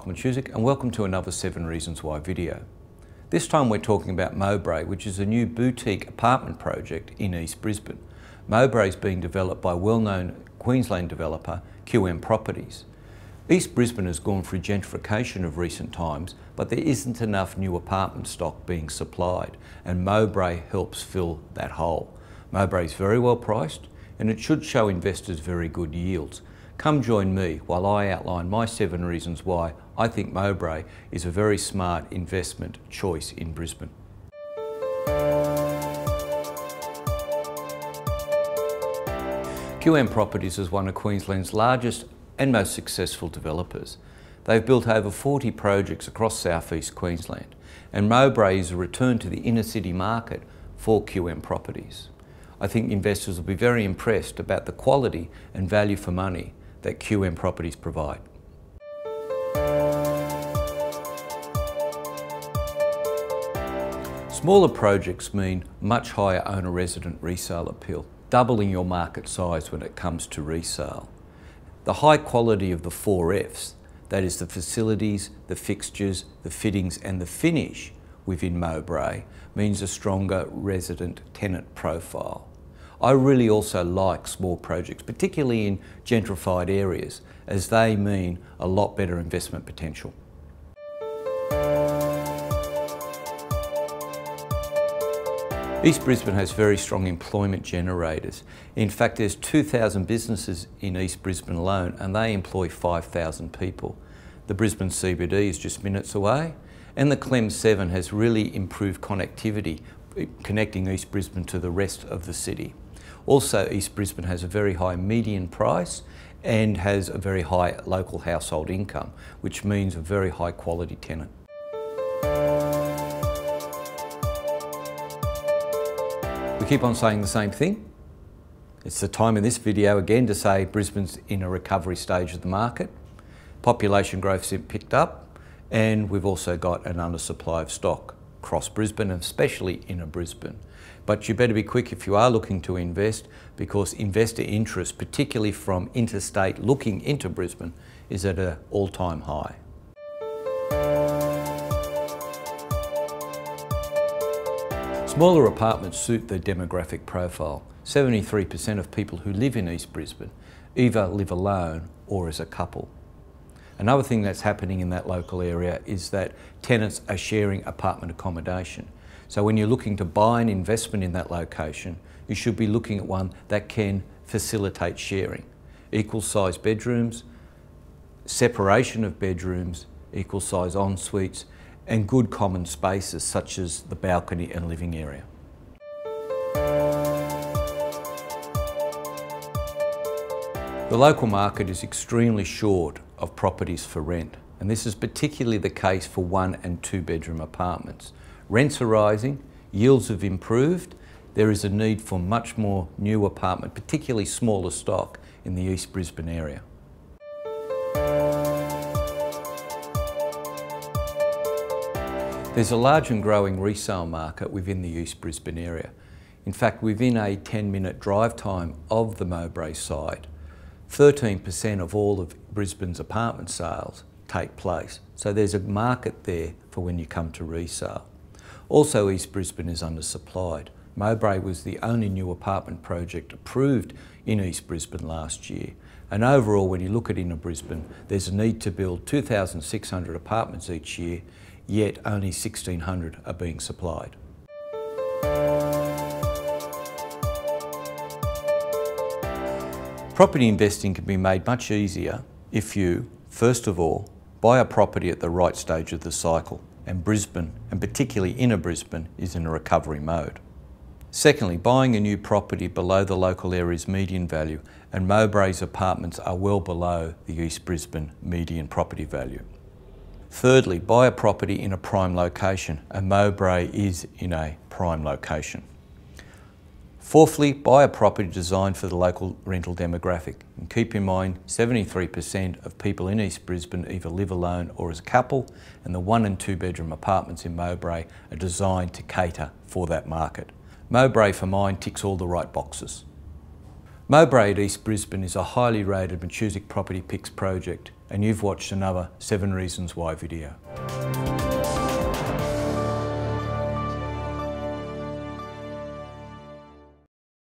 Michael Matusik and welcome to another 7 Reasons Why video. This time we're talking about Mowbray, which is a new boutique apartment project in East Brisbane. Mowbray is being developed by well-known Queensland developer QM Properties. East Brisbane has gone through gentrification of recent times, but there isn't enough new apartment stock being supplied, and Mowbray helps fill that hole. Mowbray is very well priced and it should show investors very good yields. Come join me while I outline my 7 reasons why I think Mowbray is a very smart investment choice in Brisbane. QM Properties is one of Queensland's largest and most successful developers. They've built over 40 projects across southeast Queensland, and Mowbray is a return to the inner city market for QM Properties. I think investors will be very impressed about the quality and value for money that QM Properties provide. Smaller projects mean much higher owner-resident resale appeal, doubling your market size when it comes to resale. The high quality of the 4 Fs, that is the facilities, the fixtures, the fittings and the finish within Mowbray, means a stronger resident tenant profile. I really also like small projects, particularly in gentrified areas, as they mean a lot better investment potential. East Brisbane has very strong employment generators. In fact, there's 2,000 businesses in East Brisbane alone and they employ 5,000 people. The Brisbane CBD is just minutes away and the Clem 7 has really improved connectivity, connecting East Brisbane to the rest of the city. Also, East Brisbane has a very high median price and has a very high local household income, which means a very high quality tenant. We keep on saying the same thing. It's the time in this video again to say Brisbane's in a recovery stage of the market. Population growth's picked up and we've also got an undersupply of stock across Brisbane, and especially inner Brisbane. But you better be quick if you are looking to invest, because investor interest, particularly from interstate looking into Brisbane, is at an all-time high. Smaller apartments suit the demographic profile. 73% of people who live in East Brisbane either live alone or as a couple. Another thing that's happening in that local area is that tenants are sharing apartment accommodation. So when you're looking to buy an investment in that location, you should be looking at one that can facilitate sharing. Equal size bedrooms, separation of bedrooms, equal size en-suites, and good common spaces such as the balcony and living area. The local market is extremely short of properties for rent, and this is particularly the case for 1 and 2 bedroom apartments. Rents are rising, yields have improved, there is a need for much more new apartment, particularly smaller stock in the East Brisbane area. There's a large and growing resale market within the East Brisbane area. In fact, within a 10-minute drive time of the Mowbray site, 13% of all of Brisbane's apartment sales take place. So there's a market there for when you come to resale. Also, East Brisbane is undersupplied. Mowbray was the only new apartment project approved in East Brisbane last year. And overall, when you look at inner Brisbane, there's a need to build 2,600 apartments each year, yet only 1,600 are being supplied. Property investing can be made much easier if you, first of all, buy a property at the right stage of the cycle, and Brisbane, and particularly inner Brisbane, is in a recovery mode. Secondly, buying a new property below the local area's median value, and Mowbray's apartments are well below the East Brisbane median property value. Thirdly, buy a property in a prime location, and Mowbray is in a prime location. Fourthly, buy a property designed for the local rental demographic. And keep in mind, 73% of people in East Brisbane either live alone or as a couple, and the 1 and 2 bedroom apartments in Mowbray are designed to cater for that market. Mowbray, for mine, ticks all the right boxes. Mowbray at East Brisbane is a highly rated Matusik Property Picks project, and you've watched another 7 Reasons Why video.